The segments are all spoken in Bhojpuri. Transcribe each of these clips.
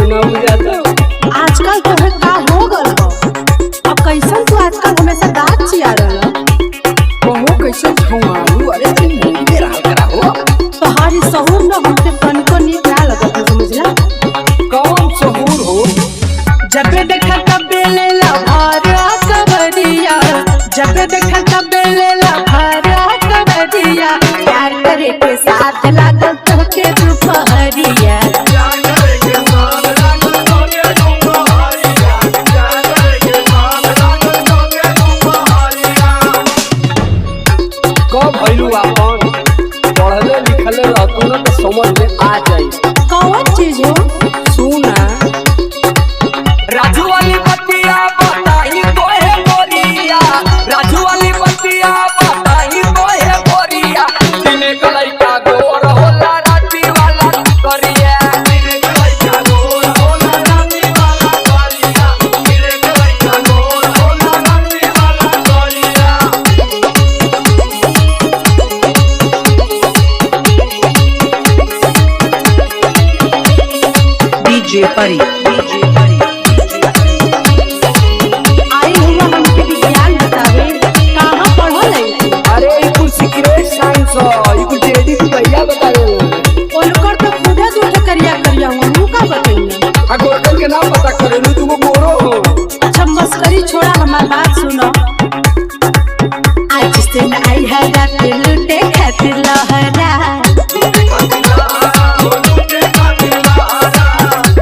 ना बुझाता। आजकल तो है का हो गल हो। अब कैसन तू आजकल हमेशा दांत चिया रहल कहो कैसे छौआलू। अरे तू मुंह पे रहा करा हो। तोहारी सहूर न हमके तनिको नीक ना लगत है, समझला। कौन सहूर हो? जब देखा तबे लेला भारा कबरिया, जब देखा तबे लेला भारा कबरिया। प्यार करे के साथ लागल तोके दुपहरिया। कब भइलू अपन पढ़ले लिखले रहतू ना तो समझ में आ जाई। कौन चीज हो? सुना राजू वाली बतिया बताई तोहे गोरिया, राजू वाली बतिया बताई तोहे गोरिया। दिने का लइका गोर होला राती वाला करिया, दिने का लइका गोर होला राती वाला करिया, दिने का लइका गोर होला राती वाला करिया। DJ Pari, DJ Pari, आई हुआ हमके विज्ञान बतावे, कहाँ पढ़ल है? अरे ई कुल सीक्रेट साइंस हो, ई कुल जेडी की भैया बता रहे हो। ओलकर तो खुदे दूठ करिया करिया हूँ, तू का बताइए। आ गोरकन के नाम पता करेलू, तू गोरो हो। अच्छा मस्करी छोड़ा, हमार बात सुनो। आज से न आई है रात लूटे खातिर लहरा,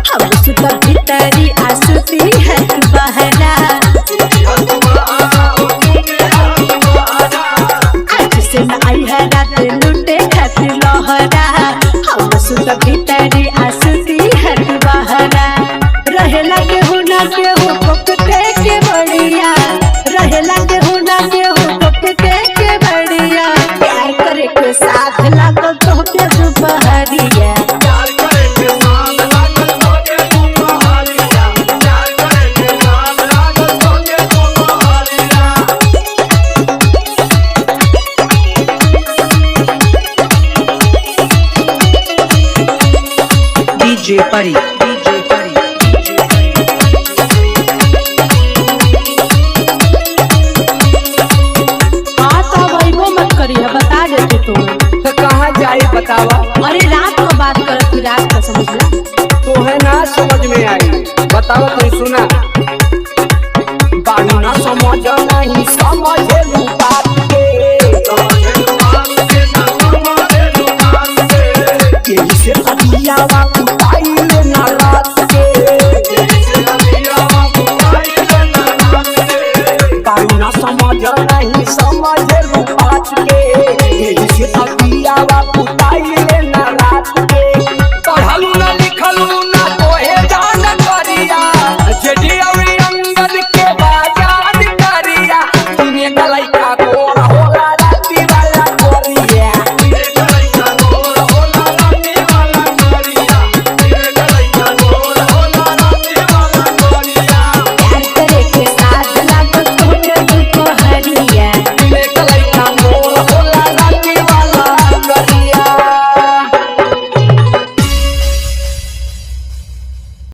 हम सुतर भीतरी आसुती है तू बहरा। आज से न आई है रात लूटे खातिर लहरा, हम सुतर भीतरी आसुती है तू बहरा। रहेला केहू ना केहू कोकते के बढ़िया, रहेला केहू ना केहू कोकते के बढ़िया। प्यार करे के साथ लागल तो के दुपहरिया। प्यार करे के साथ लागल तोके दुपहरिया, प्यार करे के साथ लागल तोके दुपहरिया। DJ Pari, DJ Pari, DJ Pari. हाँ तो वैभव मत करिए, बता देते तुम्हें। तो कहाँ जाई बतावा? अरे रात को बात करत थी, रात का समझला। तो है ना समझ में आई, बतावा तो सुना। बानी ना समझ नहीं समझेलू,